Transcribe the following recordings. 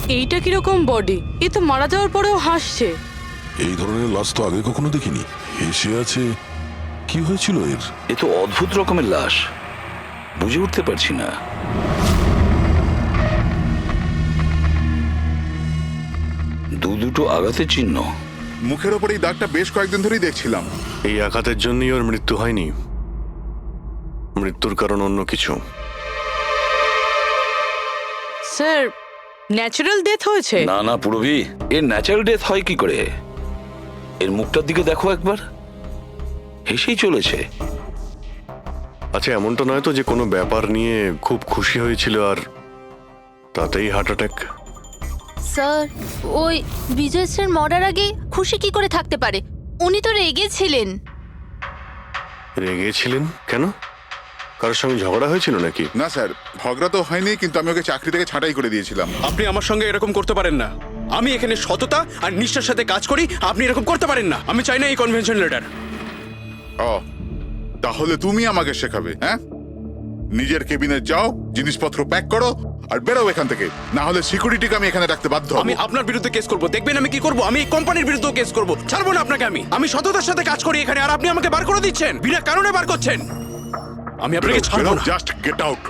এইটা কিরকম বডি? এ তো মারা যাওয়ার পরেও হাসছে। এই ধরনের লাশ তো আগে কখনো দেখিনি। হেসে আছে, কি হয়েছিল এর? এ তো অদ্ভুত রকমের লাশ, বুঝে উঠতে পারছি না। দুটো আঘাতের চিহ্ন। মুখের ওপর এই দাগটা বেশ কয়েকদিন ধরেই দেখছিলাম। এই আঘাতের জন্যই ওর মৃত্যু হয়নি, মৃত্যুর কারণ অন্য কিছু। স্যার, ন্যাচারাল ডেথ হয়েছে? না না পুরবি, এর ন্যাচারাল ডেথ হয় কি করে? এর মুখটার দিকে দেখো একবার, হেসেই চলেছে। আচ্ছা, এমনটা নয় তো যে কোনো ব্যাপার নিয়ে খুব খুশি হয়েছিল আর তাতেই হার্ট অ্যাটাক? স্যার, ওই বিজয় স্যার মরার আগে খুশি কি করে থাকতে পারে? উনি তো রেগেছিলেন। রেগেছিলেন কেন? কারোর সঙ্গে ঝগড়া হয়েছিল নাকি? না স্যার, ঝগড়া তো হয়নি, কিন্তু আমি ওকে চাকরি থেকে ছাঁটাই করে দিয়েছিলাম। আপনি আমার সঙ্গে এরকম করতে পারেন না। আমি এখানে সততা আর নিষ্ঠার সাথে কাজ করি, আপনি এরকম করতে পারেন না। আমি চাই না এই কনভেনশন লেটার। ও, তাহলে তুমি আমাকে শেখাবে? হ্যাঁ, নিজের কেবিনে যাও, জিনিসপত্র প্যাক করো আর বেরো এখান থেকে, না হলে সিকিউরিটিকে আমি এখানে রাখতে বাধ্য হব। আমি আপনার বিরুদ্ধে কেস করব, দেখবেন আমি কি করব। আমি এই কোম্পানির বিরুদ্ধে কেস করব। ছাড়বো না আপনাকে। আমি সততার সাথে কাজ করি এখানে, আর আপনি আমাকে বার করে দিচ্ছেন, বিনা কারণে বার করছেন। আমি আপনাকে ছাড়বো না। Just get out.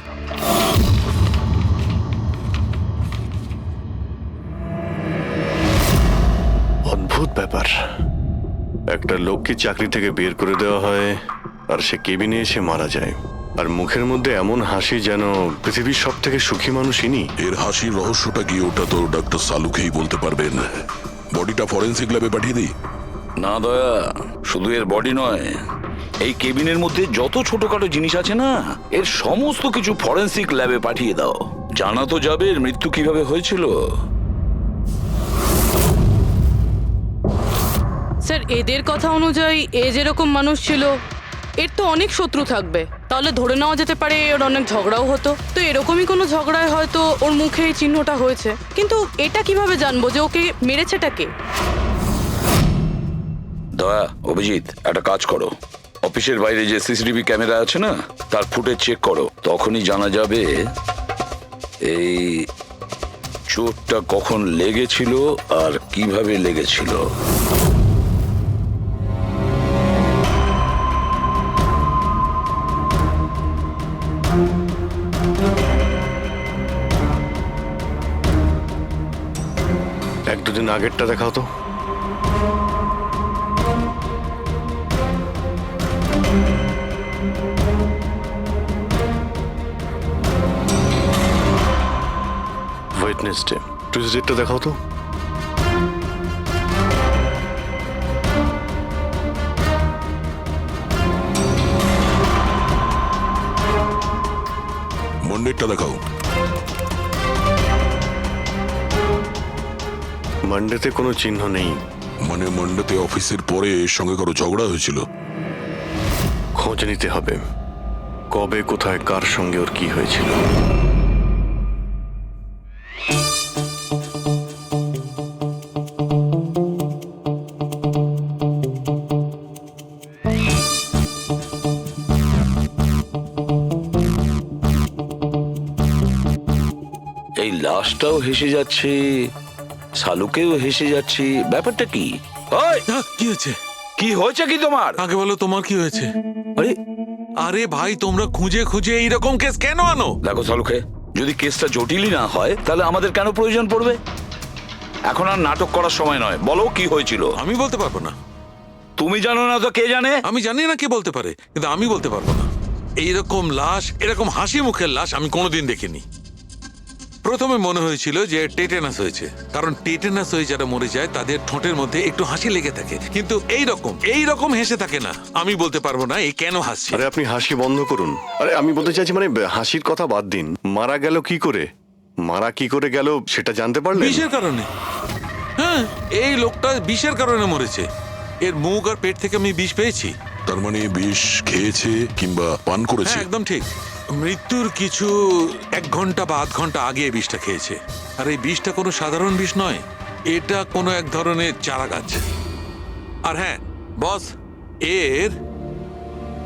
অদ্ভুত ব্যাপার, একটা লোককে চাকরি থেকে বের করে দেওয়া হয় আর সে কেবিনে এসে মারা যায়, আর মুখের মধ্যে এমন হাসি যেন পৃথিবীর সব থেকে সুখী মানুষ ইনি। এর হাসির রহস্যটা কি, ওটা তো ডাক্তার সালুকেই বলতে পারবেন। বডিটা ফরেন্সিক ল্যাবে পাঠিয়ে দিই? না দয়া, শুধু এর বডি নয়, এই কেবিনের মধ্যে যত ছোটখাটো জিনিস আছে না, এর সমস্ত কিছু ফরেন্সিক ল্যাবে পাঠিয়ে দাও। জানা তো যাবে এর মৃত্যু কিভাবে হয়েছিল। স্যার, এদের কথা অনুযায়ী এ যেরকম মানুষ ছিল, এর তো অনেক শত্রু থাকবে। তাহলে ধরে নেওয়া যেতে পারে ওর অনেক ঝগড়াও হতো। তো এরকমই কোনো ঝগড়ায় হয়তো ওর মুখে এই চিহ্নটা হয়েছে। কিন্তু এটা কিভাবে জানবো যে ওকে মেরেছেটা কে? দয়া, অভিজিৎ, একটা কাজ করো, অফিসের বাইরে যে সিসিটিভি ক্যামেরা আছে না, তার ফুটেজ চেক করো। তখনই জানা যাবে এই চোটটা কখন লেগেছিল আর কিভাবে লেগেছিল। এক দুদিন আগেরটা দেখাও তো। ওয়েডনেসডে, টুইসডেটা দেখাও তো। মন্ডেরটা দেখাও। মানডেতে কোনো চিহ্ন নেই। মানে মন্ডেতে অফিসের পরে এর সঙ্গে কারো ঝগড়া হয়েছিল? খোঁজ নিতে হবে, কবে কোথায় কার সঙ্গে ওর কি হয়েছিল। এই লাশটাও হেসে যাচ্ছে, শালুকেও হেসে যাচ্ছে, ব্যাপারটা কি? ওই, কি হয়েছে? কি হয়েছে কি তোমার? আগে বলো, তোমার কি হয়েছে? আরে আরে ভাই, তোমরা খুঁজে খুঁজে এইরকম কেস কেন আনো? দেখো শালুকে, যদি কেসটা জটিলই না হয় তাহলে আমাদের কেন প্রয়োজন পড়বে? এখন আর নাটক করার সময় নয়, বলো কি হয়েছিল। আমি বলতে পারবো না। তুমি জানো না তো কে জানে? আমি জানি না কে বলতে পারে, কিন্তু আমি বলতে পারবো না। এইরকম লাশ, এরকম হাসি মুখের লাশ আমি কোনোদিন দেখিনি। প্রথমে মনে হয়েছিল যে টেটেনাস হয়েছে, কারণ টেটেনাস হয়ে যারা মরে যায় তাদের ঠোঁটের মধ্যে একটু হাসি লেগে থাকে, কিন্তু এইরকম হেসে থাকে না। আমি বলতে পারবো না এই কেন হাসছে। আরে আপনি হাসি বন্ধ করুন। আরে আমি বলতে চাইছি, মানে হাসির কথা বাদ দিন, মারা গেল কি করে, মারা কি করে গেল সেটা জানতে পারলেন? বিষের কারণে। হ্যাঁ, এই লোকটা বিষের কারণে মরেছে। এর মুখ আর পেট থেকে আমি বিষ পেয়েছি। তার মানে বিষ খেয়েছে কিংবা পান করেছে? হ্যাঁ, একদম ঠিক। মৃত্যুর কিছু 1 ঘন্টা বা আধ ঘন্টা আগে এই বিষটা খেয়েছে। আর এই বিষটা কোনো সাধারণ বিষ নয়, এটা কোনো এক ধরনের চারা গাছ। আর হ্যাঁ বস, এর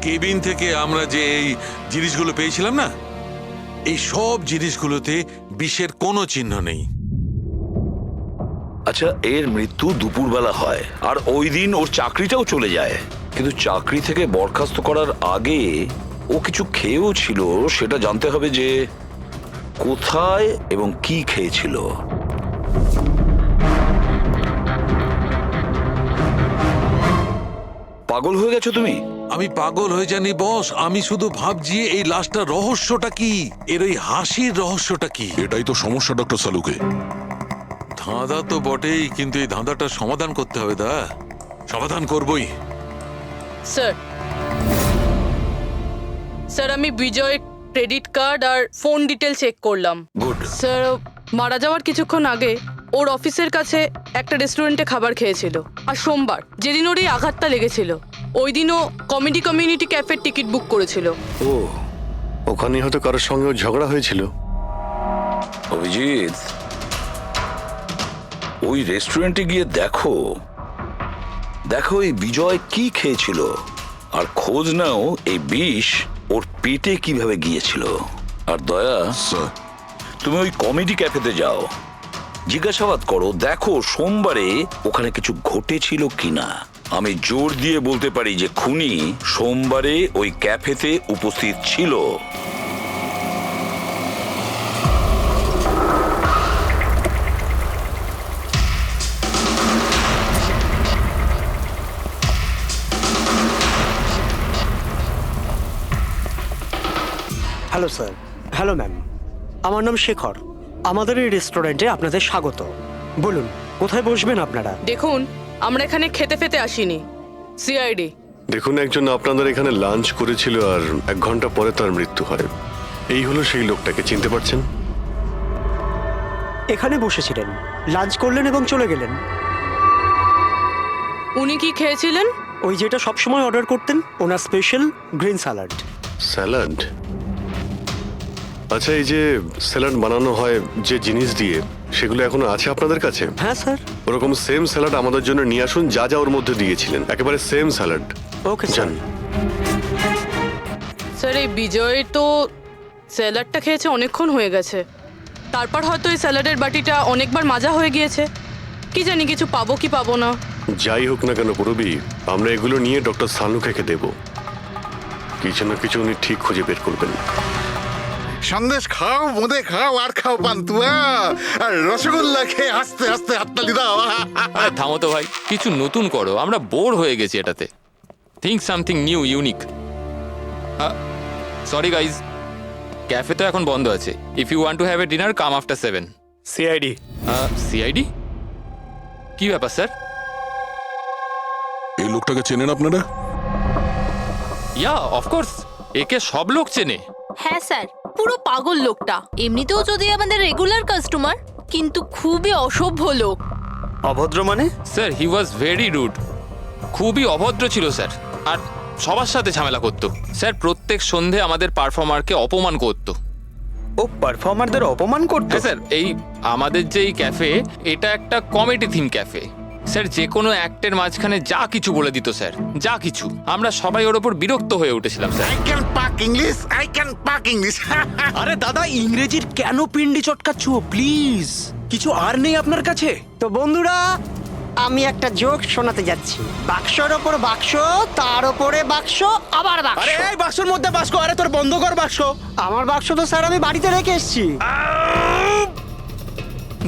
কেবিন থেকে আমরা যে এই জিনিসগুলো পেয়েছিলাম না, এই সব জিনিসগুলোতে বিষের কোনো চিহ্ন নেই। আচ্ছা, এর মৃত্যু দুপুরবেলা হয় আর ওই দিন ওর চাকরিটাও চলে যায়, কিন্তু চাকরি থেকে বরখাস্ত করার আগে ও কিছু খেয়েও ছিল। সেটা জানতে হবে যে কোথায় এবং কি খেয়েছিল। পাগল হয়ে গেছো তুমি? আমি পাগল হয়ে জানি বস, আমি শুধু ভাবছি এই লাশটার রহস্যটা কি, এর ওই হাসির রহস্যটা কি। এটাই তো সমস্যা ডক্টর সালুকে। ধাঁধা তো বটেই, কিন্তু এই ধাঁধাটার সমাধান করতে হবে। সমাধান করবই। স্যার, স্যার আমি বিজয়ের ক্রেডিট কার্ড আর ফোন ডিটেল চেক করলাম। গুড। স্যার, মারা যাওয়ার কিছুক্ষণ আগে ওর অফিসের কাছে একটা রেস্টুরেন্টে খাবার খেয়েছিল। আর সোমবার, যেদিন ওর এই আঘাতটা লেগেছিল, ওই দিনও কমেডি কমিউনিটি ক্যাফের টিকিট বুক করেছিল। ও, ওখানে হয়তো কারোর সঙ্গে ওর ঝগড়া হয়েছিল। অভিজিৎ, ওই রেস্টুরেন্টে গিয়ে দেখো এই বিজয় কি খেয়েছিল, আর খোঁজ নাও এই বিষ ওর পেটে কিভাবে গিয়েছিল। আর দয়া, স্যার, তুমি ওই কমেডি ক্যাফেতে যাও, জিজ্ঞাসাবাদ করো, দেখো সোমবারে ওখানে কিছু ঘটেছিল কিনা। আমি জোর দিয়ে বলতে পারি যে খুনি সোমবারে ওই ক্যাফেতে উপস্থিত ছিল। Hello sir. হ্যালো ম্যাম, আমার নাম শেখর। আমাদের এই রেস্টুরেন্টে আপনাদের স্বাগত। বলুন, কোথায় বসবেন আপনারা? দেখুন, আমরা এখানে খেতে ফেতে আসিনি, সিআইডি। দেখুন, একজন আপনাদের এখানে লাঞ্চ করেছিল আর 1 ঘন্টা পরে তার মৃত্যু হয়। এই হলো সেই লোকটাকে, চিনতে পারছেন? এখানে বসেছিলেন, লাঞ্চ করলেন এবং চলে গেলেন। উনি কি খেয়েছিলেন? ওই যেটা সবসময় অর্ডার করতেন, ওনার স্পেশাল গ্রিন স্যালাড। স্যালাড? আচ্ছা, এই যে স্যালাড বানানো হয় যে জিনিস দিয়ে, সেগুলো এখনো আছে আপনাদের কাছে? হ্যাঁ স্যার। ওরকম সেম স্যালাড আমাদের জন্য নিয়ে আসুন, যা যা ওর মধ্যে দিয়েছিলেন, একেবারে same salad. Okay sir. Sir, এই বিজয় তো স্যালাডটা খেয়েছে অনেকক্ষণ হয়ে গেছে। তারপর হয়তো এই স্যালাডের বাটিটা অনেকবার মাজা হয়ে গিয়েছে। কি জানি কিছু পাবো কি পাবো না। যাই হোক না কেন পুরবি, আমরা এগুলো নিয়ে ডক্টর সানুকে দেব। কিছু না কিছু উনি ঠিক খুঁজে বের করবেন। সন্দেশ খাও, বোঁদে খাও, আর খাও পান্তুয়া, আর রসগোল্লা খেয়ে হাসতে হাসতে হাততালি দাও। আরে থামো তো ভাই, কিছু নতুন করো, আমরা বোর হয়ে গেছি এটাতে। Think something new, unique. Sorry guys, cafe তো এখন বন্ধ আছে। If you want to have a dinner, come after 7। CID. CID? কি ব্যাপার স্যার? এই লোকটাকে চেনেন আপনারা? ইয়া, অফকোর্স, একে সব লোক চেনে। হ্যাঁ স্যার, পুরো পাগল লোকটা। এমনিতেও যদি আমাদের রেগুলার কাস্টমার, কিন্তু খুবই অসভ্য লোক। অভদ্র মানে? Sir, he was very rude. খুবই অভদ্র ছিল স্যার, আর সবার সাথে ঝামেলা করতো। স্যার, প্রত্যেক সন্ধে আমাদের পারফর্মারকে অপমান করতো। ও পারফর্মারদের অপমান করতো? হ্যাঁ স্যার, এই আমাদের যে এই ক্যাফে, এটা একটা কমেডি থিম ক্যাফে। স্যার, যে কোনো অ্যাক্টের মাঝখানে যা কিছু বলে দিত স্যার, যা কিছু। আমরা সবাই ওর ওপর বিরক্ত হয়ে উঠেছিলাম স্যার। আই ক্যান পাক ইংলিশ, আই ক্যান পাক ইংলিশ। আরে দাদা, ইংরেজির কেন পিন্ডি চটকাচ্ছ? প্লিজ, কিছু আর নেই আপনার কাছে? তো বন্ধুরা, আমি একটা জোক শোনাতে যাচ্ছি। বাক্সর ওপর বাক্স, তার ওপরে বাক্স, আবার বাক্স। আরে এই বাক্সর মধ্যে বাক্স, আরে তোর বন্ধ কর বাক্স। আমার বাক্স তো স্যার আমি বাড়িতে রেখে এসেছি।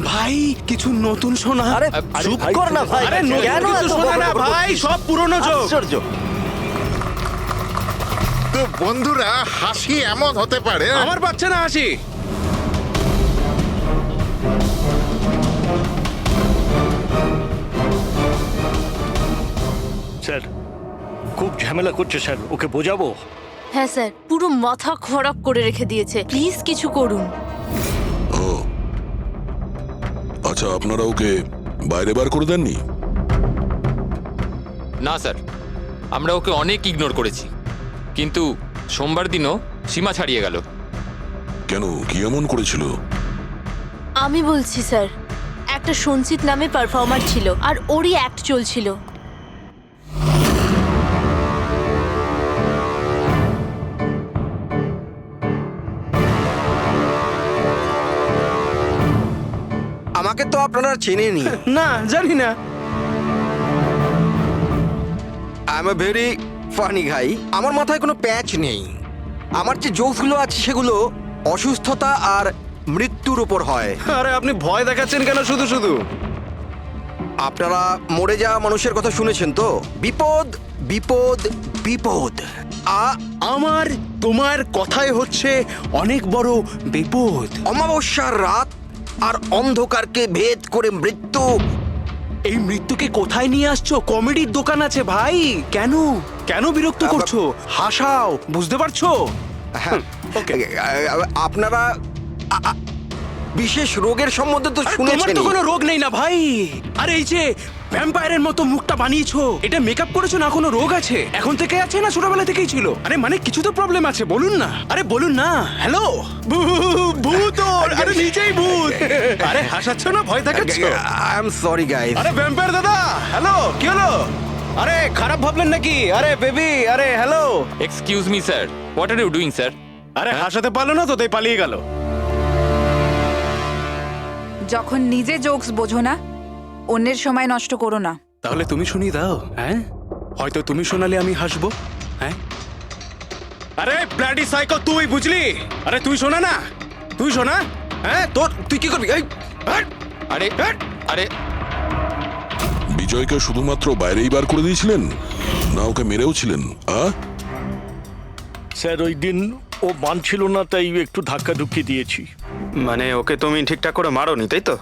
ভাই, কিছু নতুন শোনা। আরে চুপ কর না ভাই। আরে নতুন কিছু শোনা না ভাই, সব পুরনো জোক। তো বন্ধুরা, হাসি এমন হতে পারে। আমার পাচ্ছে না হাসি। স্যার, খুব ঝামেলা করছে স্যার, ওকে বোঝাবো? হ্যাঁ স্যার, পুরো মাথা খারাপ করে রেখে দিয়েছে। প্লিজ কিছু করুন। ও আচ্ছা, আপনারা ওকে বাইরে বার করে দেননি? না স্যার, আমরা ওকে অনেক ইগনোর করেছি, কিন্তু সোমবার দিনও সীমা ছাড়িয়ে গেল। কেন, কি এমন করেছিল? আমি বলছি স্যার, একটা সঞ্চিত নামে পারফর্মার ছিল, আর ওরই অ্যাক্ট চলছিল। আমাকে তো আপনারা চেনেনি। না, জানি না। I am a very funny guy. আমার মাথায় কোনো প্যাচ নেই। আমার যে জোকসগুলো আছে সেগুলো অসুস্থতা আর মৃত্যুর উপর হয়। আরে আপনি ভয় দেখাচ্ছেন কেন শুধু শুধু? আপনারা মরে যাওয়া মানুষের কথা শুনেছেন তো? বিপদ বিপদ বিপদ। আমার তোমার কথাই হচ্ছে অনেক বড় বিপদ। অমাবস্যার রাত আর অন্ধকারকে ভেদ করে মৃত্যু। এই মৃত্যুকে কোথায় নিয়ে আসছো? কমেডির দোকান আছে ভাই, কেন কেন বিরক্ত করছো? হাসাও, বুঝতে পারছো? হ্যাঁ, আপনারা বিশেষ রোগের সম্বন্ধে তো আরে তোমার শুনেছেন। তো কোনো রোগ নেই না ভাই। আরে এই যে ভ্যাম্পায়ারের মতো মুখটা বানিয়েছো, এটা মেকআপ করেছো না? কোনো রোগ আছে? এখন থেকে আছে না ছোটবেলা থেকেই ছিল? আরে মানে কিছু তো প্রবলেম আছে, বলুন না। আরে বলুন না। হ্যালো, ভূত! আরে নিজেই ভূত। আরে হাসাচ্ছ না, ভয় দেখাচ্ছ? I am sorry guys. আরে ভ্যাম্পায়ার দাদা, হ্যালো, কি হলো? আরে খারাপ ভাবলেন নাকি? আরে বেবি, আরে hello. Excuse me sir, what are you doing sir? আরে হাসাতে পারলো না তো, তাই পালিয়ে গেল। যখন নিজে জোকস বোঝো না, অন্যের সময় নষ্ট করো না। তাহলে তুমি শুনিয়ে দাও। হ্যাঁ, হয়তো তুমি শোনালে আমি হাসবো। হ্যাঁ, আরে ব্লাডি সাইকো, তুই বুঝলি? আরে তুই শোনা না, তুই শোনা। হ্যাঁ, তোর তুই কি করবি? এই আরে আরে বিজয়কে শুধুমাত্র বাইরেই বার করে দিয়েছিলেন, না ওকে মেরেও ছিলেন? স্যার ওই দিন ও মানছিল না, তাই একটু ধাক্কা ধুক্কি দিয়েছি। মানে ওকে তুমি ঠিকঠাক করে মারোনি, তাই তো?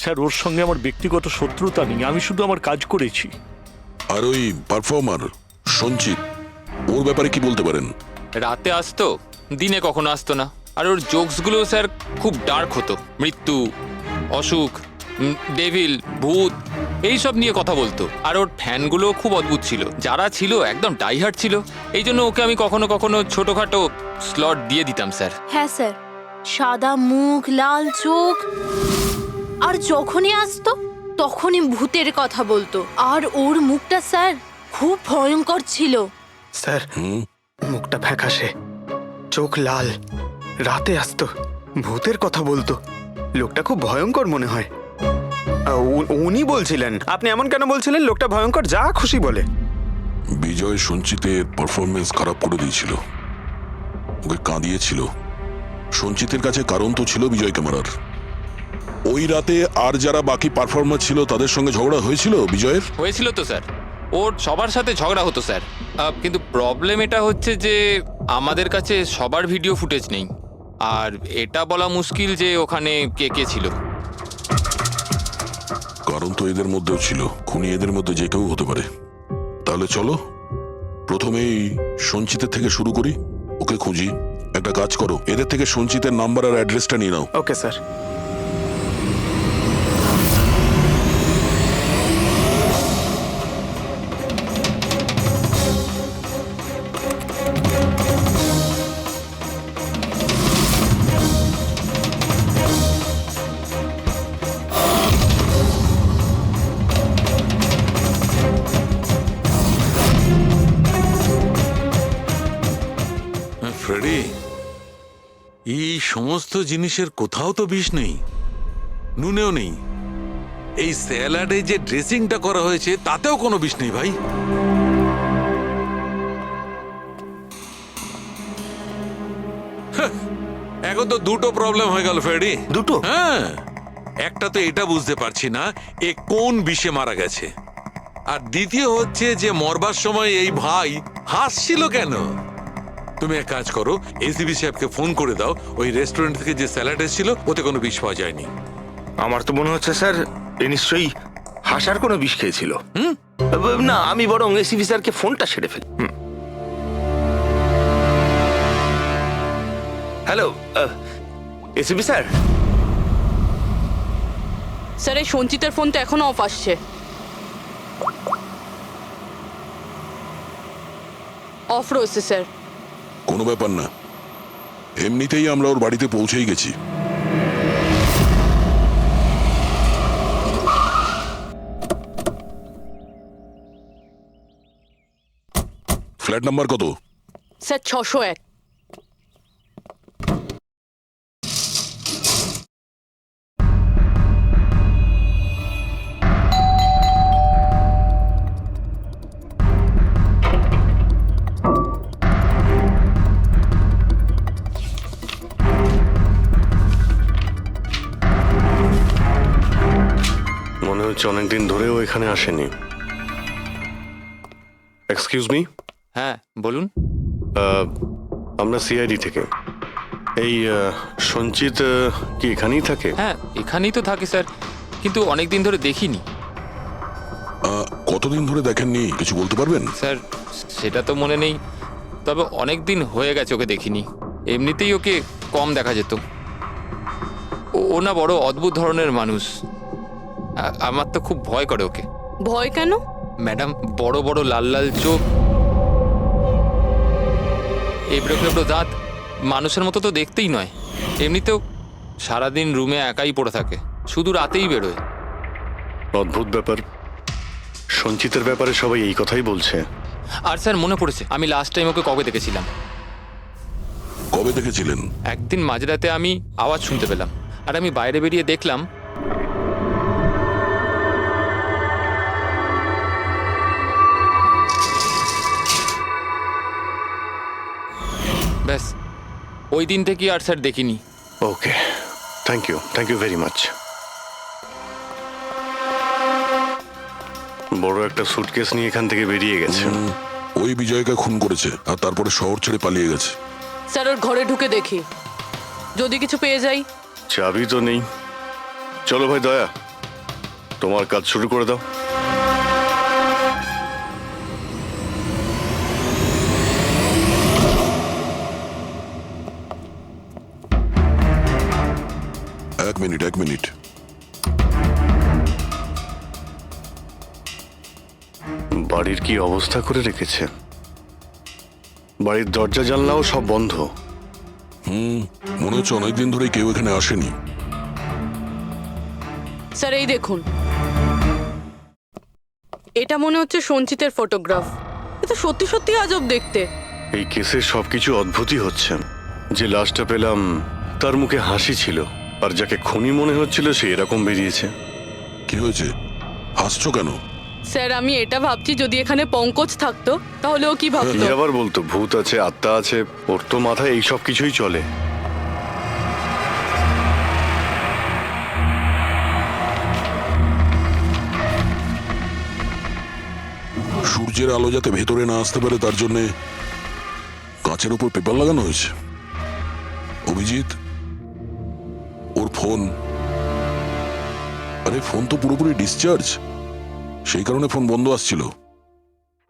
স্যার ওর সঙ্গে আমার ব্যক্তিগত শত্রুতা নেই, আমি শুধু আমার কাজ করেছি। আর ওই পারফর্মার সঞ্চিত, ওর ব্যাপারে কি বলতে পারেন? রাতে আসতো, দিনে কখনো আসতো না। আর ওর জোকসগুলো স্যার খুব ডার্ক হতো। মৃত্যু, অসুখ, ডেভিল, ভূত এইসব নিয়ে কথা বলতো। আর ওর ফ্যানগুলো খুব অদ্ভুত ছিল, যারা ছিল একদম ডাইহার্ট ছিল। এই জন্য ওকে আমি কখনো কখনো ছোটখাটো স্লট দিয়ে দিতাম স্যার। হ্যাঁ স্যার, সাদা মুখ, লাল চোখ, আর যখনই আসতো তখনই ভূতের কথা বলতো। আর ওর মুখটা স্যার খুব ভয়ঙ্কর ছিল। স্যার, মুখটা ফ্যাকাশে, চোখ লাল, রাতে আসতো, ভূতের কথা বলতো। লোকটা খুব ভয়ঙ্কর মনে হয়। উনি বলছিলেন, আপনি এমন কেন বলছিলেন? লোকটা ভয়ঙ্কর, যা খুশি বলে। বিজয় সঞ্চিতের পারফরমেন্স খারাপ করে দিয়েছিল, ওকে কাঁদিয়েছিল। সঞ্চিতের কাছে কারণ তো ছিল বিজয়কে মারার। ওই রাতে আর যারা বাকি পারফর্মার ছিল তাদের সঙ্গে ঝগড়া হয়েছিল বিজয়ের? হয়েছিল তো স্যার, ওর সবার সাথে ঝগড়া হতো স্যার। কিন্তু প্রবলেম এটা হচ্ছে যে আমাদের কাছে সবার ভিডিও ফুটেজ নেই। আর এটা বলা মুশকিল যে ওখানে কে কে ছিল। কারণ তো এদের মধ্যেও ছিল, খুনি এদের মধ্যে যে কেউ হতে পারে। তাহলে চলো প্রথমেই সঞ্চিতের থেকে শুরু করি, ওকে খুঁজি। একটা কাজ করো, এদের থেকে সঞ্চিতের নাম্বার আর অ্যাড্রেসটা নিয়ে নাও। Okay sir. ফ্রেডি, এই সমস্ত জিনিসের কোথাও তো বিষ নেই, নুনেও নেই। এই স্যালাডে যে ড্রেসিংটা করা হয়েছে তাতেও কোনো বিষ নেই ভাই। এখন তো দুটো প্রবলেম হয়ে গেল ফ্রেডি। দুটো? হ্যাঁ, একটা তো এটা বুঝতে পারছি না এ কোন বিষে মারা গেছে, আর দ্বিতীয় হচ্ছে যে মরবার সময় এই ভাই হাসছিল কেন। তুমি এক কাজ করো, এসিবি সাহেবকে ফোন করে দাও, ওই রেস্টুরেন্ট থেকে যে স্যালাড এসেছিল ওতে কোনো বিষ পাওয়া যায়নি। আমার তো মনে হচ্ছে স্যার এ নিশ্চয়ই হাসার কোনো বিষ খেয়েছিল। না, আমি বরং এসিবি স্যারকে ফোনটা সেরে ফেলি। Hello ACB sir. স্যার এই সঞ্চিতের ফোন তো এখনো অফ আসছে। অফ রয়েছে স্যার। কোনো ব্যাপার না, এমনিতেই আমরা ওর বাড়িতে পৌঁছেই গেছি। ফ্ল্যাট নাম্বার কত? স্যার 601। হচ্ছে অনেকদিন ধরেও এখানে আসেনি। এক্সকিউজ মি, হ্যাঁ বলুন। আমরা সিআইডি থেকে। এই সঞ্চিত কি এখানেই থাকে? হ্যাঁ এখানেই তো থাকে স্যার, কিন্তু অনেক দিন ধরে দেখিনি। কতদিন ধরে দেখেননি কিছু বলতে পারবেন? স্যার সেটা তো মনে নেই, তবে অনেক দিন হয়ে গেছে ওকে দেখিনি। এমনিতেই ওকে কম দেখা যেত। ও না বড় অদ্ভুত ধরনের মানুষ। আমার তো খুব ভয় করে ওকে। ভয় কেন? ম্যাডাম, বড় বড় লাল লাল চোখ, এবড়ো খেবড়ো দাঁত, মানুষের মতো তো দেখতেই নয়। এমনিতেও সারাদিন রুমে একাই পড়ে থাকে, শুধু রাতেই বেরোয়। অদ্ভুত ব্যাপার। সঞ্চিতের ব্যাপারে সবাই এই কথাই বলছে। আর স্যার মনে পড়েছে, আমি লাস্ট টাইম ওকে কবে দেখেছিলাম। কবে দেখেছিলেন? একদিন মাঝরাতে আমি আওয়াজ শুনতে পেলাম, আর আমি বাইরে বেরিয়ে দেখলাম ব্যাস। ওই দিন থেকে আর স্যার দেখিনি। ওকে, থ্যাংক ইউ ভেরি মাচ। বড় একটা সুটকেস নিয়ে এখান থেকে বেরিয়ে গেছে। ওই বিজয়কে খুন করেছে আর তারপরে শহর ছেড়ে পালিয়ে গেছে। স্যার ওর ঘরে ঢুকে দেখি, যদি কিছু পেয়ে যাই। চাবি তো নেই। চলো ভাই দয়া, তোমার কাজ শুরু করে দাও। এক মিনিট। বাড়ির কি অবস্থা করে রেখেছে। বাড়ির দরজা জানলাও সব বন্ধ। মনে হচ্ছে অনেকদিন ধরে কেউ এখানে আসেনি। স্যার এই দেখুন, এটা মনে হচ্ছে সঞ্চিতের ফটোগ্রাফ। এটা সত্যি সত্যি আজব দেখতে। এই কেসে সবকিছু অদ্ভুতই হচ্ছে। যে লাশটা পেলাম তার মুখে হাসি ছিল, আর যাকে খুনি মনে হচ্ছিল সে এরকম বেরিয়েছে। কি হয়েছে, হাসছো কেন? স্যার আমি এটা ভাবছি, যদি এখানে পঙ্কজ থাকতো তাহলে ও কি ভাবতো। কি আবার বলতো, ভূত আছে, আত্মা আছে, ওর তো মাথায় এই সব কিছুই চলে। সূর্যের আলো যাতে ভেতরে না আসতে পারে তার জন্য কাঁচের উপর পেপার লাগানো হয়েছে। অভিজিৎ, ওর ফোন, আরে ফোন তো পুরোপুরি ডিসচার্জ, সেই কারণে ফোন বন্ধ আসছিল।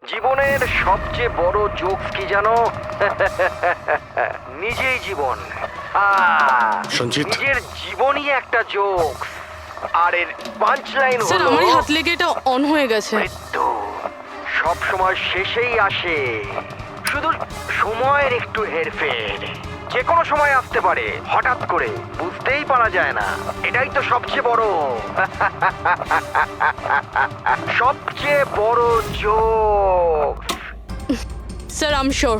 জীবনের সবচেয়ে বড় জোকস কি জানো? নিজেই জীবন। সঞ্চিত, নিজের জীবনই একটা জোকস। আর এর পাঞ্চ লাইন স্যার হলো, আমারই হাত লেগে এটা অন হয়ে গেছে। মৃত্যু সব সময় শেষেই আসে, শুধু সময়ের একটু হেরফের। যে কোনো সময় আসতে পারে, হঠাৎ করে, বুঝতেই পারা যায় না। এটাই তো সবচেয়ে বড় সবচেয়ে বড় joke. Sir I am sure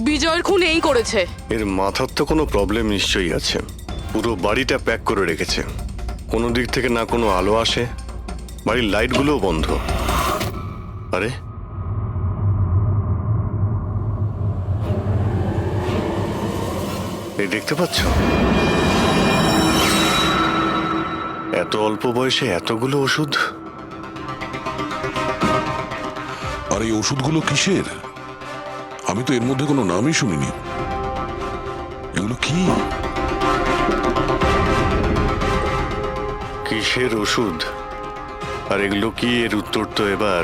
বিজয়ের খুন এই করেছে। এর মাথার তো কোনো প্রবলেম নিশ্চয়ই আছে। পুরো বাড়িটা প্যাক করে রেখেছে, কোনো দিক থেকে না কোনো আলো আসে, বাড়ির লাইটগুলোও বন্ধ। আরে এই দেখতে পাচ্ছ, এত অল্প বয়সে এতগুলো ওষুধ। আর এই ওষুধগুলো কিসের? আমি তো এর মধ্যে কোনো নামই শুনিনি। এগুলো কি? কিসের ওষুধ আর এগুলো কি, এর উত্তর তো এবার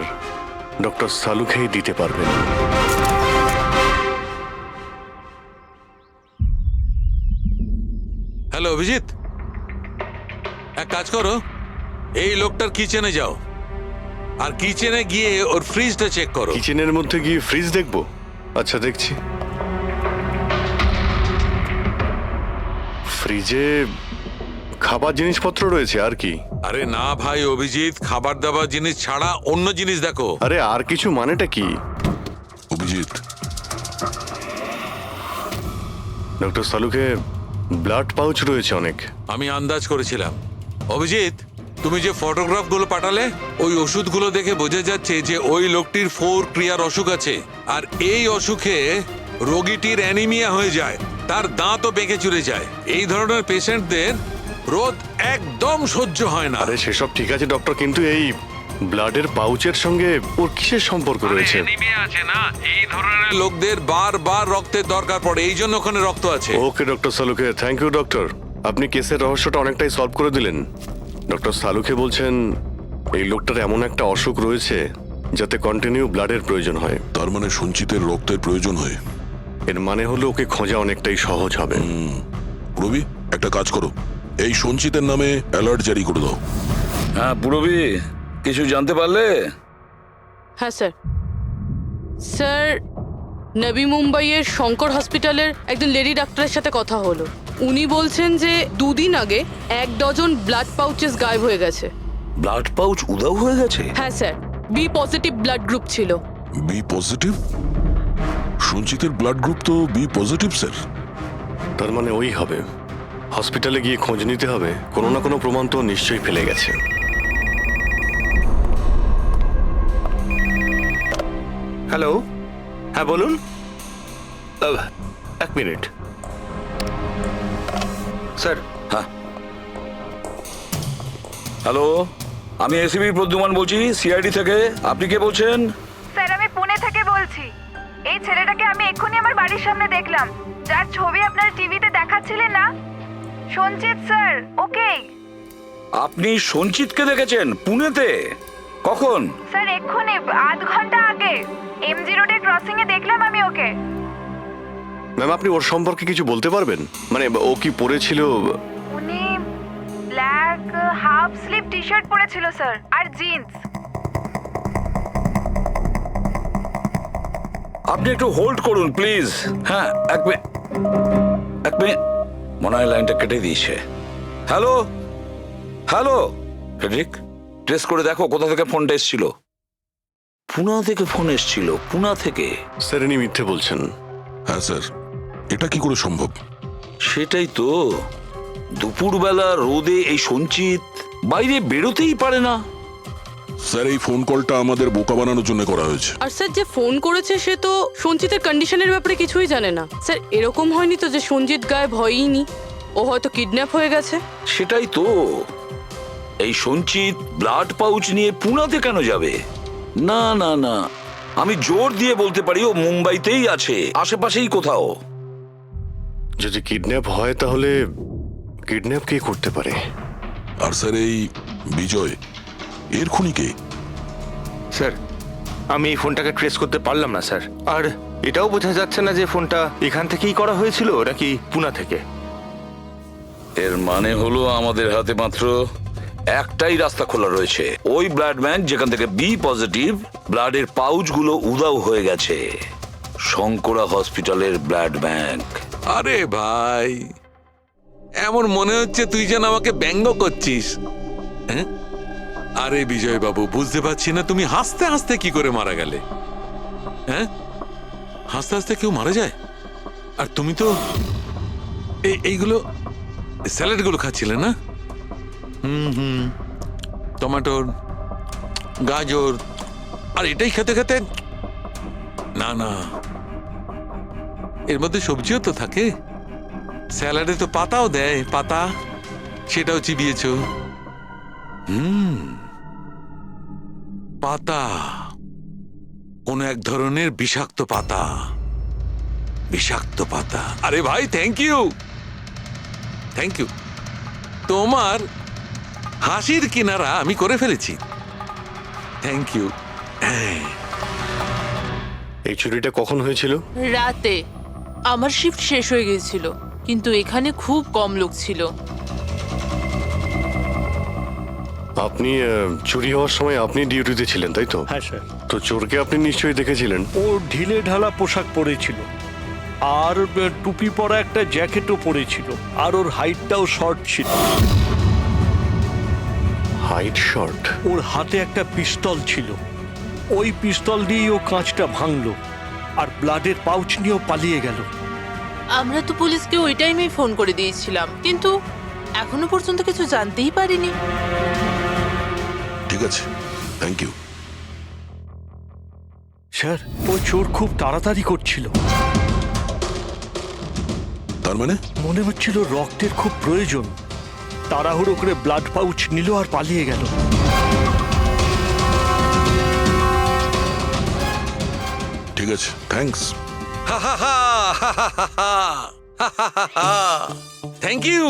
ডক্টর সালুখেই দিতে পারবেন। হ্যালো অভিজিৎ, এক কাজ করো, এই লোকটার কিচেনে যাও আর কিচেনে গিয়ে ওর ফ্রিজটা চেক করো। কিচেনের মধ্যে গিয়ে ফ্রিজ দেখবো? আচ্ছা দেখছি। ফ্রিজে খাবার জিনিসপত্র রয়েছে, আর কি? আরে না ভাই অভিজিৎ, খাবার দাবার জিনিস ছাড়া অন্য জিনিস দেখো। আরে আর কিছু মানেটা কি? অভিজিৎ, ডক্টর সালুকে ব্লাড পাউচ রয়েছে অনেক। আমি আন্দাজ করেছিলাম। অভিজিৎ, তুমি যে ফটোগ্রাফগুলো পাঠালে, ওই ওষুধগুলো দেখে বোঝা যাচ্ছে যে ওই লোকটির 4 ক্রিয়ার অসুখ আছে, আর এই অসুখে রোগীটির অ্যানিমিয়া হয়ে যায়, তার দাঁতও বেঁকে চুরে যায়। এই ধরনের পেশেন্টদের রোদ একদম সহ্য হয় না। আরে সেসব ঠিক আছে ডক্টর, কিন্তু এই ব্লাডের পাউচের সঙ্গে ওর কিসের সম্পর্ক রয়েছে? অ্যানিমিয়া আছে না, এই ধরনের লোকদের বারবার রক্তের দরকার পড়ে, এই জন্য ওখানে রক্ত আছে। ওকে doctor Salunkhe, thank you doctor. আপনি কেসের রহস্যটা অনেকটাই সলভ করে দিলেন। ডক্টর সালুখে বলছেন এই লোকটার এমন একটা অসুখ রয়েছে যাতে কন্টিনিউ ব্লাডের প্রয়োজন হয়। তার মানে সঞ্চিতের রক্তের প্রয়োজন হয়। এর মানে হলো ওকে খোঁজা অনেকটাই সহজ হবে। রবি, একটা কাজ করো, এই সঞ্চিতের নামে অ্যালার্ট জারি করে দাও। হ্যাঁ পুরবি, কিছু জানতে পারলে? হ্যাঁ স্যার। স্যার, নবী মুম্বাইয়ের শঙ্কর হসপিটালের একজন লেডি ডাক্তারের সাথে কথা হলো। উনি বলছেন যে 2 দিন আগে 1 ডজন ব্লাড পাউচেস গায়েব হয়ে গেছে। ব্লাড পাউচ উধাও হয়ে গেছে? হ্যাঁ sir, B positive blood group ছিল। B positive? সঞ্চিতের ব্লাড গ্রুপ তো বি পজিটিভ স্যার। তার মানে ওই হবে। হসপিটালে গিয়ে খোঁজ নিতে হবে, কোনো না কোনো প্রমাণ তো নিশ্চয়ই ফেলে গেছে। হ্যালো, হ্যাঁ বলুন। 1 মিনিট স্যার। হ্যাঁ হ্যালো, আমি এসিবি প্রদ্যুমান বলছি, সিআইডি থেকে। আপনি কে বলছেন? স্যার আমি পুনে থেকে বলছি। এই ছেলেটাকে আমি এক্ষুনি আমার বাড়ির সামনে দেখলাম, যার ছবি আপনার টিভিতে দেখাচ্ছিলেন না, সঞ্চিত স্যার। ওকে আপনি সঞ্চিতকে দেখেছেন পুনেতে? কখন? স্যার এক্ষুনি 1/2 ঘন্টা আগে এমজি রোডের ক্রসিং এ দেখলাম আমি ওকে। ম্যাম আপনি ওর সম্পর্কে কিছু বলতে পারবেন? মানে ও কি পরেছিল? উনি black half sleeve T shirt পরেছিল স্যার, আর জিন্স। আপনি একটু হোল্ড করুন প্লিজ। হ্যাঁ এক মিনিট, মনে হয় লাইনটা কেটে দিয়েছে। হ্যালো হ্যালো ফেডরিক, ট্রেস করে দেখো কোথা থেকে ফোনটা এসেছিল। পুনা থেকে ফোন এসেছিল, পুনা থেকে। স্যার ইনি মিথ্যে বলছেন। হ্যাঁ স্যার, এটা কি করে সম্ভব? সেটাই তো, দুপুরবেলা রোদে এই সঞ্চিত বাইরে বেরোতেই পারে না। স্যার এই ফোন কলটা আমাদের বোকা বানানোর জন্য করা হয়েছে। আর স্যার যে ফোন করেছে সে তো সঞ্জিতের কন্ডিশনের ব্যাপারে কিছুই জানে না। স্যার এরকম হয়নি তো যে সঞ্জিত গায়েব হয়ইনি, ও হয়তো কিডন্যাপ হয়ে গেছে। সেটাই তো, এই সঞ্চিত ব্লাড পাউচ নিয়ে পুনাতে কেন যাবে? না না না, আমি জোর দিয়ে বলতে পারি ও মুম্বাইতেই আছে, আশেপাশেই কোথাও। যদি কিডন্যাপ হয় তাহলে কিডন্যাপ কে করতে পারে? আর স্যার এই বিজয়, এর খুনি কে? স্যার আমি এই ফোনটাকে ট্রেস করতে পারলাম না স্যার, আর এটাও বোঝা যাচ্ছে না যে ফোনটা এখান থেকেই করা হয়েছিল নাকি পুনা থেকে। এর মানে হলো আমাদের হাতে মাত্র একটাই রাস্তা খোলা রয়েছে, ওই ব্লাড ব্যাংক যেখান থেকে বি পজিটিভ ব্লাডের পাউচগুলো উধাও হয়ে গেছে, শঙ্করা হসপিটালের ব্লাড ব্যাংক। আরে ভাই, এমন মনে হচ্ছে তুই যেন আমাকে ব্যঙ্গ করছিস। হ্যাঁ, আরে বিজয় বাবু, বুঝতে পারছি না তুমি হাসতে হাসতে কি করে মারা গেলে। হ্যাঁ, হাসতে হাসতে কেউ মারা যায়? আর তুমি তো এইগুলো স্যালাড গুলো খাচ্ছিলে না? টমেটোর, গাজর, আর এটাই খেতে খেতে। না না, এর মধ্যে সবজিও তো থাকে, স্যালাডে তো পাতাও দেয়, পাতা, সেটাও চিবিয়েছো। পাতা, কোন এক ধরনের বিষাক্ত পাতা, বিষাক্ত পাতা। আরে ভাই, থ্যাংক ইউ, থ্যাংক ইউ। তোমার হাসির কিনারা আমি করে ফেলেছি, থ্যাংক ইউ। এই চুরিটা কখন হয়েছিল? রাতে। আমার শিফট শেষ হয়ে গিয়েছিল, কিন্তু এখানে খুব কম লোক ছিল। আপনি চুরি হওয়ার সময় আপনি ডিউটিতে ছিলেন তাই তো? হ্যাঁ স্যার। তো চোরকে আপনি নিশ্চয়ই দেখেছিলেন। ও ঢিলে ঢালা পোশাক পরেছিল, আর টুপি পরা একটা জ্যাকেটও পরেছিল, আর ওর হাইটটাও শর্ট ছিল। Height short? ওর হাতে একটা পিস্তল ছিল, ওই পিস্তল দিয়েই ও কাঁচটা ভাঙলো, আর ব্লাডের পাউচ নিয়েও পালিয়ে গেল। আমরা তো পুলিশকে ওই টাইমেই ফোন করে দিয়েছিলাম, কিন্তু এখনো পর্যন্ত কিছু জানতেই পারিনি। ঠিক আছে, থ্যাংক ইউ। স্যার ও চোর খুব তাড়াতাড়ি করছিল, তার মানে মনে হচ্ছিল রক্তের খুব প্রয়োজন, তাড়াহুড়ো করে ব্লাড পাউচ নিল আর পালিয়ে গেল। ঠিক আছে, থ্যাঙ্কস। Thank you.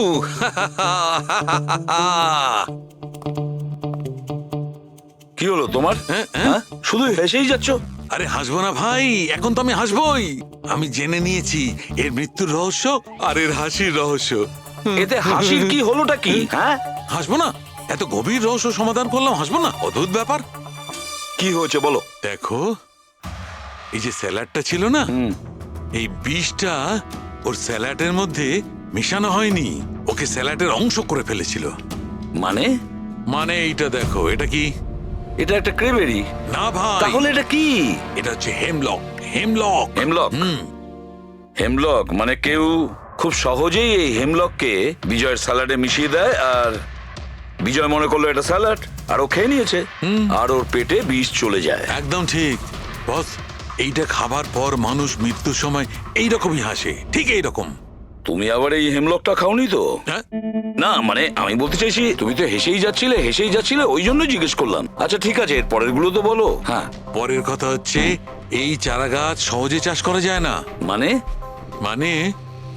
কি হলো তোমার? হ্যাঁ? শুধু হেসেই যাচ্ছ? আরে হাসবো না ভাই, এখন তো আমি হাসবোই। আমি জেনে নিয়েছি এর মৃত্যুর রহস্য আর এর হাসির রহস্য। এতে হাসির কি হলোটা কি? হ্যাঁ, হাসবো না? এত গভীর রহস্য সমাধান করলাম, হাসবো না? অদ্ভুত ব্যাপার। কি হয়েছে বলো। দেখো, এই যে স্যালাডটা ছিল না, এই বিষটা ওর স্যালাডের মধ্যে মিশানো হয়নি, ওকে স্যালাডের অংশ করে ফেলেছিল। মানে? মানে এইটা দেখো, এটা কি? এটা একটা ক্রেবেরি। না ভাই। তাহলে এটা কি? এটা হচ্ছে হেমলক। হেমলক। হেমলক? হেমলক মানে কেউ খুব সহজেই এই হেমলককে বিজয়ের স্যালাডে মিশিয়ে দেয়, আর বিজয় মনে করলো এটা স্যালাড, আর ও খেয়ে নিয়েছে, আর ওর পেটে বিষ চলে যায়। একদম ঠিক বস। এইটা খাবার পর মানুষ মৃত্যুর সময় এইরকমই হাসে, ঠিক এইরকম। তুমি আবার এই হেমলকটা খাওনি তো? না মানে আমি বলতে চাইছি, তুমি তো হেসেই যাচ্ছিলে, ওই জন্য জিজ্ঞেস করলাম। আচ্ছা ঠিক আছে, এর পরের গুলো তো বলো। হ্যাঁ, পরের কথা হচ্ছে এই চারা গাছ সহজে চাষ করা যায় না। মানে? মানে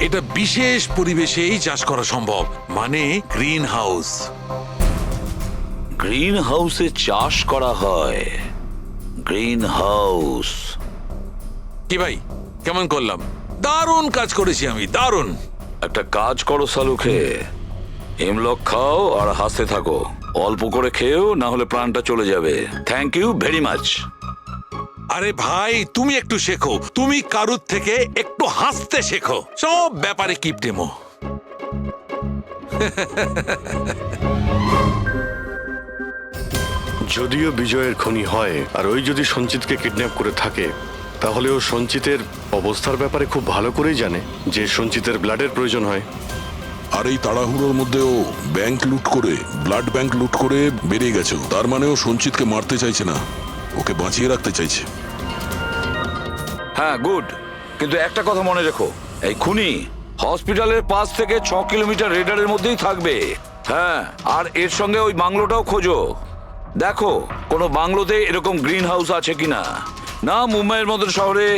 এটা বিশেষ পরিবেশেই চাষ করা সম্ভব, মানে গ্রিন হাউস। গ্রিন হাউসে চাষ করা হয়? Green house? কি ভাই, কেমন করলাম? দারুণ কাজ করেছি আমি, দারুণ। একটা কাজ করো সালুখে, হেমলক খাও আর হাসতে থাকো। অল্প করে খেয়েও, না হলে প্রাণটা চলে যাবে। Thank you very much. আরে ভাই, তুমি একটু শেখো, তুমি কারুর থেকে একটু হাসতে শেখো। সব ব্যাপারে কিপটেমো। যদিও বিজয়ের খুনি হয়, আর ওই যদি সঞ্চিতকে কিডন্যাপ করে থাকে, তাহলে ও সঞ্চিতের অবস্থার ব্যাপারে খুব ভালো করেই জানে যে সঞ্চিতের ব্লাডের প্রয়োজন হয়। আর এই তাড়াহুড়োর মধ্যে ও ব্যাংক লুট করে, ব্লাড ব্যাংক লুট করে বেরিয়ে গেছে। তার মানে ও সঞ্চিতকে মারতে চাইছে না, ওকে বাঁচিয়ে রাখতে চাইছে। হ্যাঁ, গুড। কিন্তু একটা কথা মনে রেখো, এই খুনি হসপিটালের 5 থেকে 6 কিলোমিটার রেডারের মধ্যেই থাকবে। হ্যাঁ, আর এর সঙ্গে ওই বাংলোটাও খোঁজো। দেখো কোনো বাংলোতে এরকম গ্রিন হাউস আছে কিনা। না, মুম্বাইয়ের মতো শহরে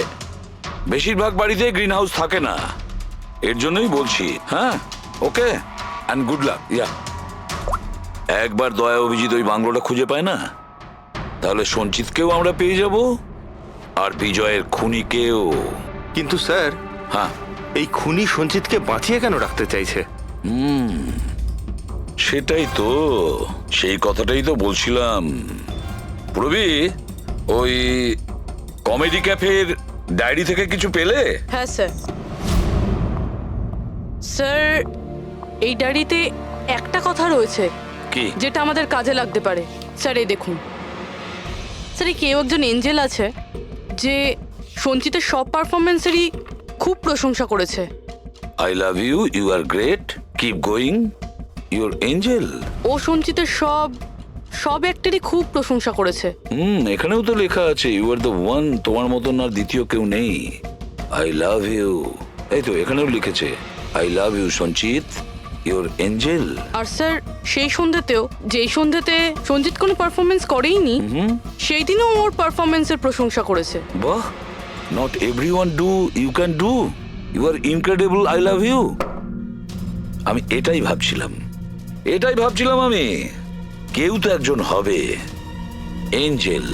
বেশিরভাগ বাড়িতে গ্রিন হাউস থাকে না। এর জন্যই বলছি। হ্যাঁ, ওকে, অ্যান্ড গুড লাক। ইয়া, একবার দয়া অভিজিৎ ওই বাংলোটা খুঁজে পায় না, তাহলে সঞ্চিতকেও আমরা পেয়ে যাব, আর বিজয়ের খুনিকেও। কিন্তু স্যার, হ্যাঁ, এই খুনি সঞ্চিতকে বাঁচিয়ে কেন রাখতে চাইছে? সেটাই তো, সেই কথাটাই তো বলছিলাম। প্রবি, ওই কমেডি ক্যাফের ডায়েরি থেকে কিছু পেলে? হ্যাঁ স্যার। স্যার, এই ডায়েরিতে একটা কথা রয়েছে কি? যেটা আমাদের কাজে লাগতে পারে। স্যার এই দেখুন। স্যার, এই কেউ একজন এঞ্জেল আছে যে সঞ্চিতের সব পারফরমেন্সেরই খুব প্রশংসা করেছে। I love you, you are great, keep going, you're angel. ও সঞ্চিতের সব অ্যাক্টেরই খুব প্রশংসা করেছে। এখানেও তো লেখা আছে, ইউ আর দ্য ওয়ান, তোমার মতন আর দ্বিতীয় কেউ নেই। আই লাভ ইউ, এই তো এখানেও লিখেছে, আই লাভ ইউ সঞ্চিত, ইউর এঞ্জেল। আর স্যার, সেই সন্ধ্যেতেও, যেই সন্ধ্যেতে সঞ্জিত কোনো পারফরমেন্স করেইনি, সেই দিনও ওর পারফরমেন্সের প্রশংসা করেছে। বাহ, not everyone do, you can do, you are incredible, I love you. আমি এটাই ভাবছিলাম আমি, কেউ তো একজন হবে এঞ্জেল।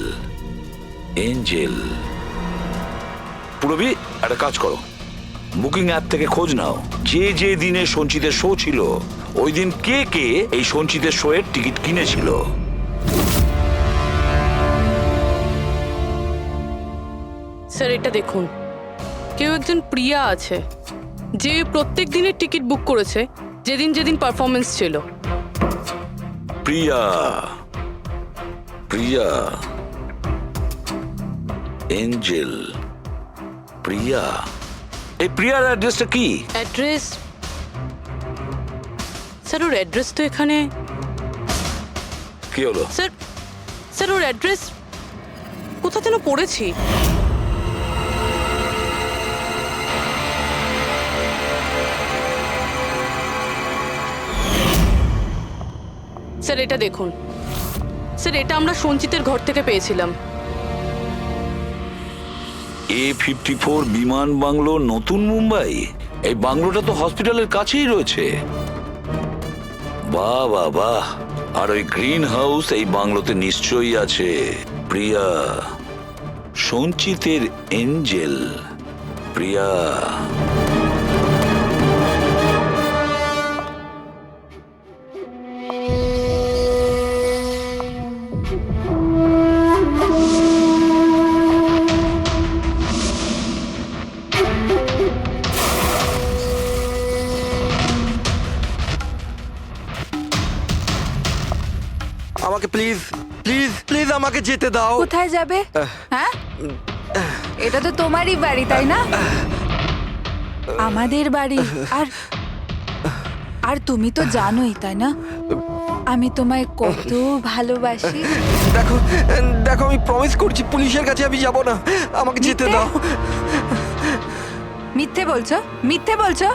পুরবি, একটা কাজ করো, বুকিং অ্যাপ থেকে খোঁজ নাও, যে দিনে সঞ্চিতের শো ছিল, ওই দিন কে এই সঞ্চিতের শো এর টিকিট কিনেছিল। স্যার এটা দেখুন, কেউ একজন প্রিয়া আছে যে প্রত্যেক দিনের টিকিট বুক করেছে যেদিন পারফরমেন্স ছিল। প্রিয়া, এঞ্জেল, প্রিয়া। এই প্রিয়ার অ্যাড্রেসটা কি? অ্যাড্রেস? স্যার, ওর অ্যাড্রেস তো এখানে। কি হলো? স্যার ওর অ্যাড্রেস কোথা যেন পড়েছি। স্যার এটা দেখুন। স্যার এটা আমরা সঞ্চিতের ঘর থেকে পেয়েছিলাম। A54 বিমান বাংলো, নতুন মুম্বাই। এই বাংলোটা তো হসপিটালের কাছেই রয়েছে। বাহ বাহ বাহ। আর ওই গ্রিন হাউস এই বাংলোতে নিশ্চয়ই আছে। প্রিয়া, সঞ্চিতের এঞ্জেল প্রিয়া। আমাকে প্লিজ প্লিজ প্লিজ আমাকে যেতে দাও। কোথায় যাবে? হ্যাঁ, এটা তো তোমারই বাড়ি তাই না? আমাদের বাড়ি। আর আর তুমি তো জানোই তাই না আমি তোমায় কত ভালোবাসি। দেখো দেখো, আমি প্রমিস করছি পুলিশের কাছে আমি যাব না, আমাকে যেতে মিথ্যে? দাও। মিথ্যে বলছো? মিথ্যে বলছো?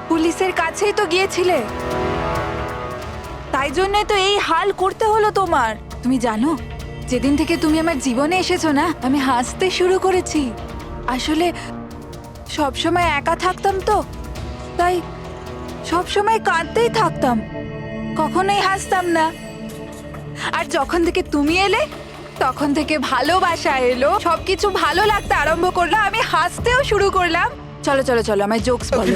পুলিশের কাছেই তো গিয়েছিলে, তাই জন্যই তো এই হাল করতে হলো তোমার। তুমি জানো, যেদিন থেকে তুমি আমার জীবনে এসেছো না, আমি হাসতে শুরু করেছি। আসলে সব সময় একা থাকতাম তো, তাই সব সময় কাঁদতেই থাকতাম, কখনোই হাসতাম না। আর যখন থেকে তুমি এলে, তখন থেকে ভালোবাসা এলো, সবকিছু ভালো লাগতে আরম্ভ করলো, আমি হাসতেও শুরু করলাম। চলো চলো চলো, আমায় জোকস বলো।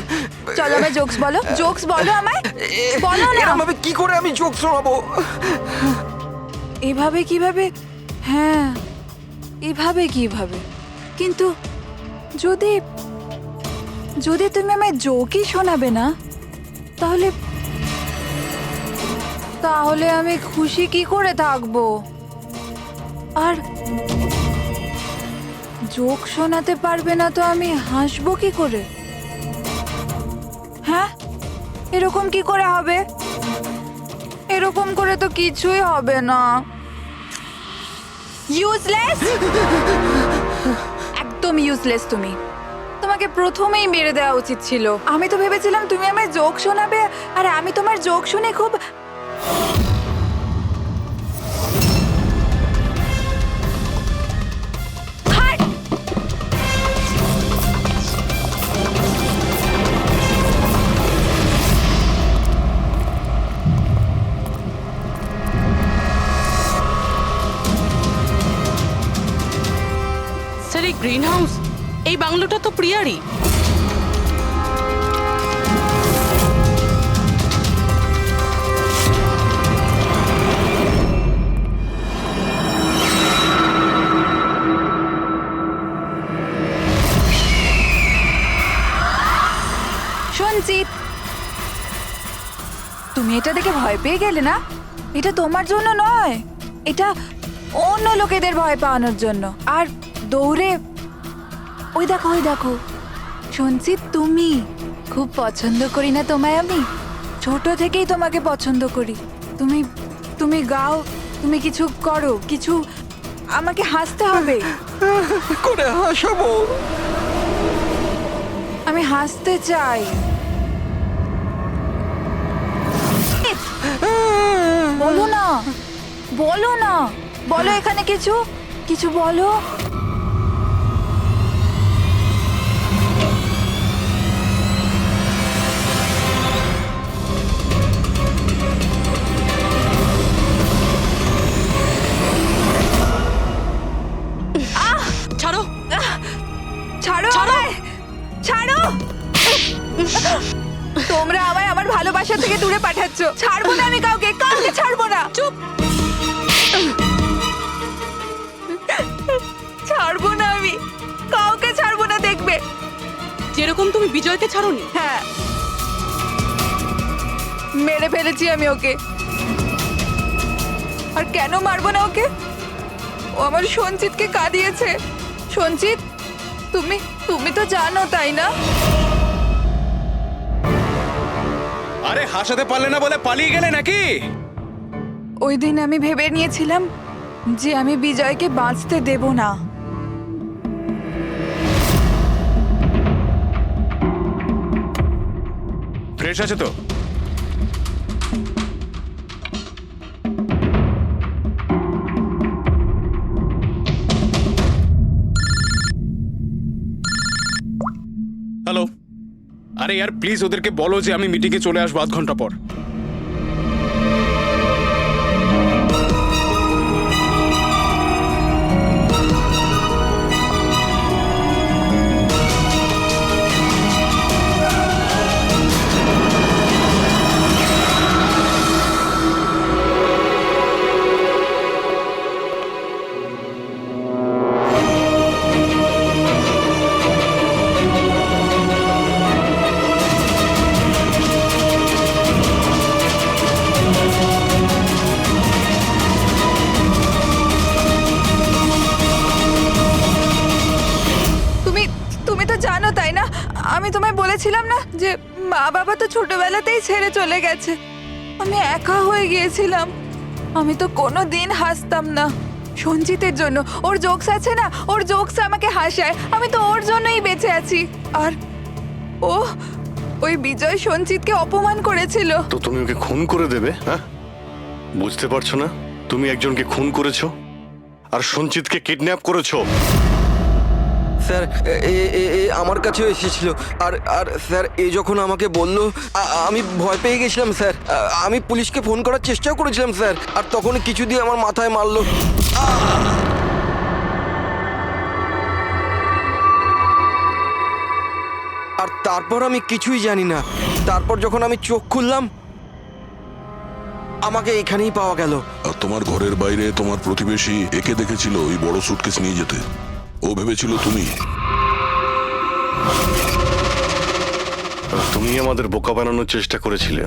চলো আমায় জোকস বলো, জোকস বলো আমায়, বলো না। এরকম কি করে আমি চোখ শোনাবো? এভাবে কিভাবে? হ্যাঁ, এভাবে কিভাবে? কিন্তু যদি যদি তুমি আমায় জোকই শোনাবে না, তাহলে তাহলে আমি খুশি কি করে থাকবো? আর জোক শোনাতে পারবে না তো আমি হাসবো কি করে? হ্যাঁ, এরকম কি করে হবে? এরকম করে তো কিছুই হবে না। ইউজলেস, একদম ইউজলেস তুমি। তোমাকে প্রথমেই মেরে দেওয়া উচিত ছিল। আমি তো ভেবেছিলাম তুমি আমায় জোক শোনাবে, আর আমি তোমার জোক শুনে খুব স্যার এই গ্রিন হাউস, এই বাংলোটা তো প্রিয়ারই। সঞ্চিত, তুমি এটা দেখে ভয় পেয়ে গেলে না? এটা তোমার জন্য নয়, এটা অন্য লোকেদের ভয় পাওয়ানোর জন্য। আর দৌড়ে ওই দেখো, ওই দেখো সঞ্চিত, তুমি খুব পছন্দ করি না তোমায় আমি? ছোট থেকেই তোমাকে পছন্দ করি। তুমি তুমি গাও, তুমি কিছু করো, কিছু আমাকে হাসতে হবে। করে হাসাবো? আমি হাসতে চাই। বলো না, বলো না, বলো এখানে কিছু কিছু বলো। ছাড়ো, ছাড়ো আমায়, ছাড়ো। তোমরা আমায় আমার ভালোবাসা থেকে দূরে পাঠাচ্ছ। ছাড়বো না আমি কাউকে, কাউকে ছাড়বো না। চুপ। ছাড়বো না আমি কাউকে, ছাড়বো না, দেখবে। যেরকম তুমি বিজয়কে ছাড়োনি। হ্যাঁ, মেরে ফেলেছি আমি ওকে। আর কেন মারবো না ওকে? ও আমার সঞ্চিতকে কাঁদিয়েছে। সঞ্চিত, তুমি তুমি তো জানো তাই না? আরে হাসাতে পারলে না বলে পালিয়ে গেলে নাকি? ওই দিন আমি ভেবে নিয়েছিলাম যে আমি বিজয়কে বাঁচতে দেব না। ফ্রেশ আছে তো? আরে यार প্লিজ ওদেরকে বলো যে আমি মিটিংয়ে চলে আসবো আধ ঘন্টা পর। তুমি তুমি তো জানো তাই না, আমি তোমায় বলেছিলাম না যে মা বাবা তো ছোটবেলাতেই ছেড়ে চলে গেছে। আমি একা হয়ে গিয়েছিলাম। আমি তো কোনো দিন হাসতাম না সঞ্জিতের জন্য। ওর জোকস আছে না, ওর জোকস আমাকে হাসায়। আমি তো ওর জন্যই বেঁচে আছি। আর ও ওই বিজয় সঞ্জিতকে অপমান করেছিল। তো তুমি ওকে খুন করে দেবে? হ্যাঁ, বুঝতে পারছো না? তুমি একজনকে খুন করেছো আর সঞ্চিতকে কিডন্যাপ করেছো। স্যার এ আমার কাছেও এসেছিল। আর আর স্যার এ যখন আমাকে বললো আমি ভয় পেয়ে গেছিলাম স্যার। আমি পুলিশকে ফোন করার চেষ্টাও করেছিলাম স্যার। আর তখন কিছু দিয়ে আমার মাথায় মারলো। আর তারপর আমি কিছুই জানি না। তারপর যখন আমি চোখ খুললাম আমাকে এখানেই পাওয়া গেল। আর তোমার ঘরের বাইরে তোমার প্রতিবেশী একে দেখেছিল ওই বড় সুটকেস নিয়ে যেতে। ও ভেবেছিল তুমি। তুমি আমাদের বোকা বানানোর চেষ্টা করেছিলে।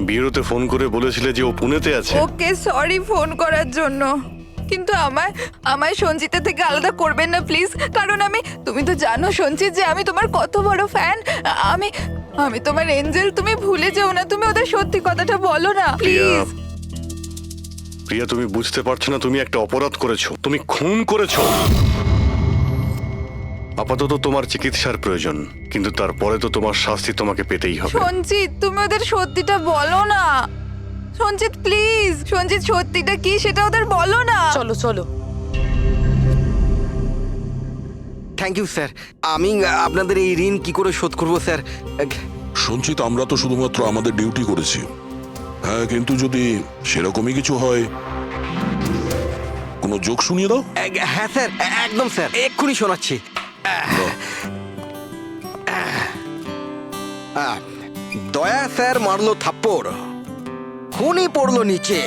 বিয়েতে ফোন করে বলেছিলে যে ও পুনেতে আছে। ওকে সরি ফোন করার জন্য, কিন্তু আমায় সঞ্জিতা থেকে আলাদা করবেন না প্লিজ। কারণ তুমি তো জানো সঞ্জিত যে আমি তোমার কত বড় ফ্যান। আমি তোমার এঞ্জেল। তুমি ভুলে যেও না। তুমি ওদের সত্যি কথাটা বলো না প্লিজ। প্রিয়া, তুমি বুঝতে পারছো না? তুমি একটা অপরাধ করেছো। তুমি খুন করেছো। আপাতত তোমার চিকিৎসার প্রয়োজন, কিন্তু তারপরে তো তোমার শাস্তি তোমাকে পেতেই হবে। সঞ্জিত, তুমি ওদের সত্যিটা বলো না। সঞ্জিত প্লিজ, সঞ্জিত সত্যিটা কি সেটা ওদের বলো না। চলো চলো। Thank you sir. আমি আপনাদের এই ঋণ কি করে শোধ করবো স্যার? সঞ্চিত, আমরা তো শুধুমাত্র আমাদের ডিউটি করেছি। হ্যাঁ, কিন্তু যদি সেরকমই কিছু হয়, কোনো জোক শুনিয়ে দাও। হ্যাঁ স্যার, একদম স্যার, এক্ষুনি শোনাচ্ছি। দয়া স্যার মারলো থাপ্পড়, খুনি পড়লো নিচে।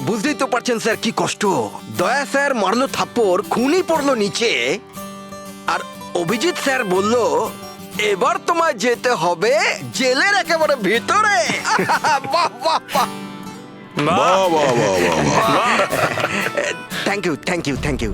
বুঝতেই তো পারছেন স্যার কি কষ্ট। দয়া স্যার মারলো থাপ্পড়, খুনি পড়লো নিচে। আর অভিজিৎ স্যার বলল এবার তোমায় যেতে হবে জেলের একেবারে ভিতরে। বাহ বাহ বাহ। বাহ বাহ বাহ বাহ। Thank you thank you thank you.